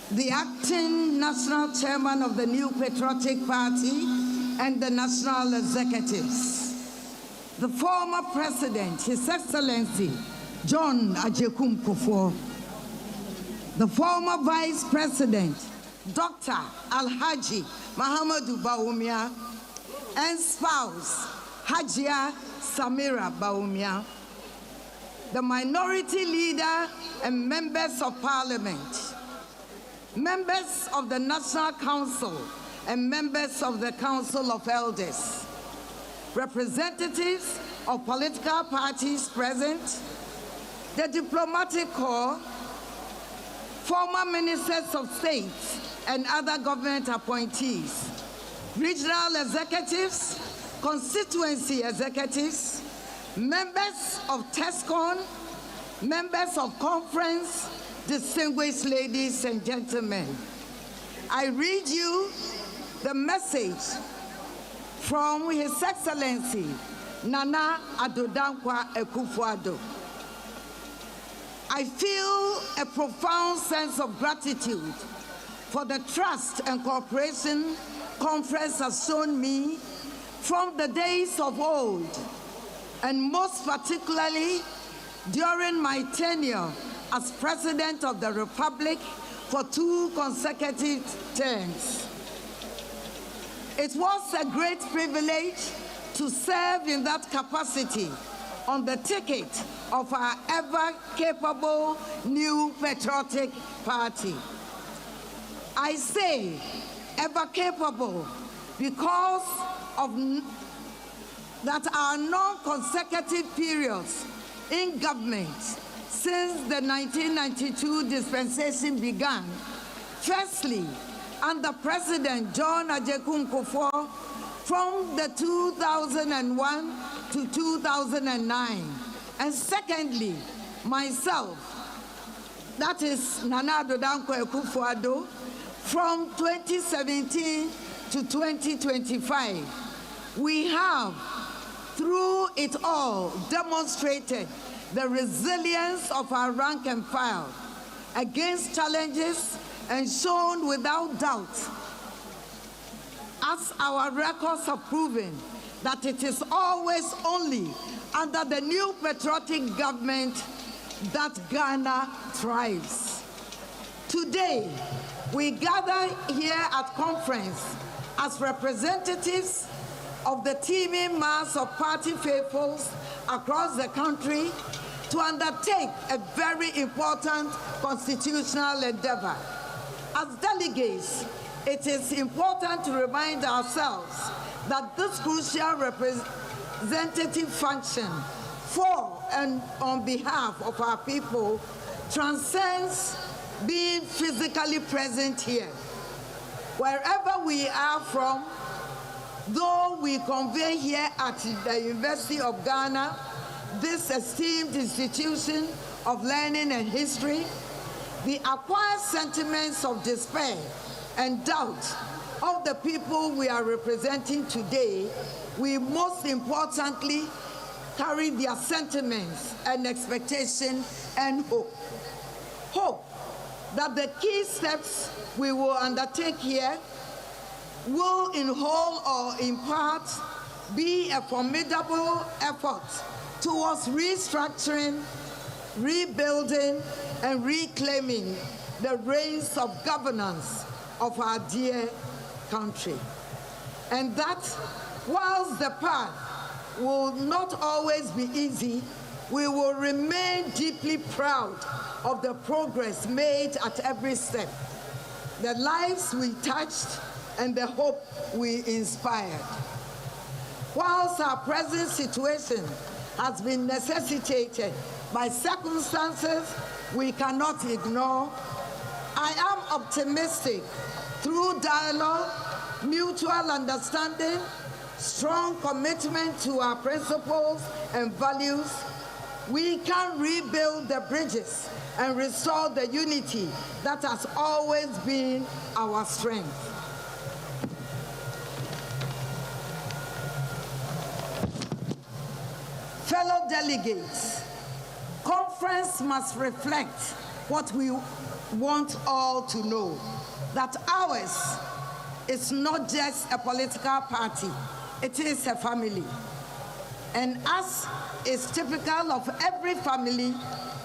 The acting national chairman of the New Patriotic Party and the national executives, the former president, His Excellency John Ajekum Kufuor, the former vice president, Dr. Alhaji Mahamadou Bawumia, and spouse, Hajia Samira Bawumia, the minority leader and members of parliament, members of the National Council and members of the Council of Elders, representatives of political parties present, the diplomatic corps, former ministers of state and other government appointees, regional executives, constituency executives, members of TESCON, members of conference, distinguished ladies and gentlemen. I read you the message from His Excellency Nana Addo Dankwa Akufo-Addo. I feel a profound sense of gratitude for the trust and cooperation conference has shown me from the days of old, and most particularly during my tenure as President of the Republic for 2 consecutive terms. It was a great privilege to serve in that capacity on the ticket of our ever-capable New Patriotic Party. I say ever-capable because of that our non-consecutive periods in government since the 1992 dispensation began, firstly, under President John Ajekum Kufuor from the 2001 to 2009, and secondly, myself, that is Nana Addo Dankwa Akufo-Addo, from 2017 to 2025. We have, through it all, demonstrated the resilience of our rank and file against challenges and shown without doubt, as our records have proven, that it is always only under the new patriotic government that Ghana thrives. Today, we gather here at conference as representatives of the teeming mass of party faithfuls across the country to undertake a very important constitutional endeavor. As delegates, it is important to remind ourselves that this crucial representative function for and on behalf of our people transcends being physically present here. Wherever we are from, though we convene here at the University of Ghana, this esteemed institution of learning and history, the acquired sentiments of despair and doubt of the people we are representing today, we most importantly carry their sentiments and expectation and hope. Hope that the key steps we will undertake here will in whole or in part be a formidable effort towards restructuring, rebuilding, and reclaiming the reins of governance of our dear country. And that whilst the path will not always be easy, we will remain deeply proud of the progress made at every step, the lives we touched, and the hope we inspired. Whilst our present situation has been necessitated by circumstances we cannot ignore, I am optimistic through dialogue, mutual understanding, strong commitment to our principles and values, we can rebuild the bridges and restore the unity that has always been our strength. Fellow delegates, conference must reflect what we want all to know, that ours is not just a political party, it is a family. And as is typical of every family,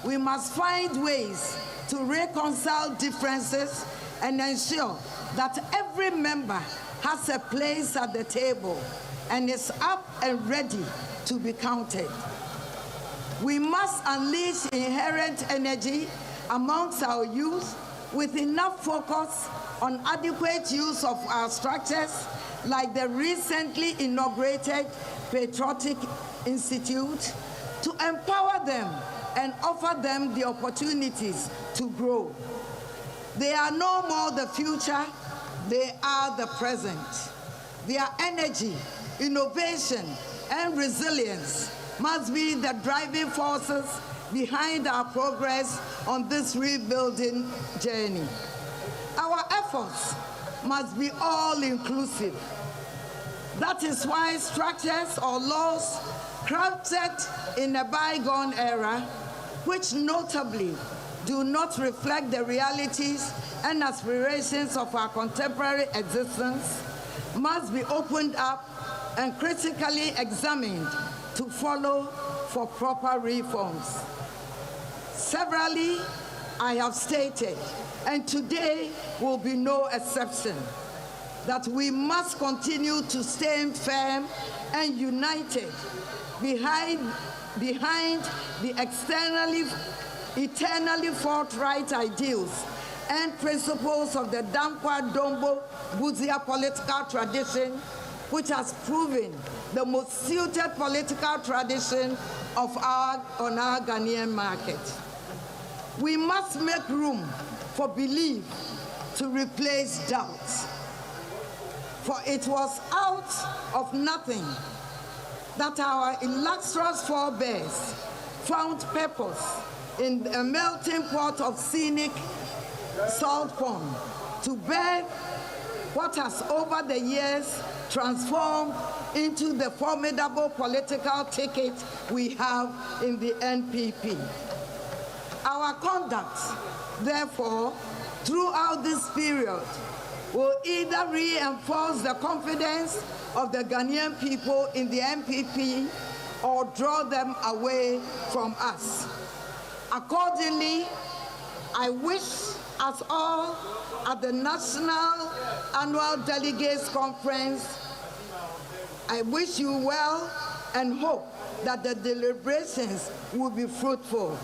we must find ways to reconcile differences and ensure that every member has a place at the table and is up and ready to be counted. We must unleash inherent energy amongst our youth with enough focus on adequate use of our structures like the recently inaugurated Patriotic Institute to empower them and offer them the opportunities to grow. They are no more the future, they are the present. Their energy, innovation, and resilience must be the driving forces behind our progress on this rebuilding journey. Our efforts must be all-inclusive. That is why structures or laws crafted in a bygone era, which notably do not reflect the realities and aspirations of our contemporary existence, must be opened up and critically examined to follow for proper reforms. Severally, I have stated, and today will be no exception, that we must continue to stand firm and united behind the eternally forthright ideals and principles of the Dankwa Dombo Buzia political tradition, which has proven the most suited political tradition on our Ghanaian market. We must make room for belief to replace doubt. For it was out of nothing that our illustrious forebears found purpose in a melting pot of scenic salt pond to bear what has over the years transformed into the formidable political ticket we have in the NPP. Our conduct, therefore, throughout this period will either reinforce the confidence of the Ghanaian people in the NPP or draw them away from us. Accordingly, I wish us all at the National Annual Delegates Conference, I wish you well and hope that the deliberations will be fruitful.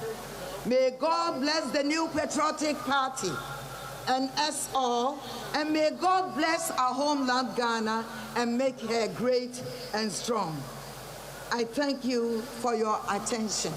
May God bless the new patriotic party and us all, and may God bless our homeland Ghana and make her great and strong. I thank you for your attention.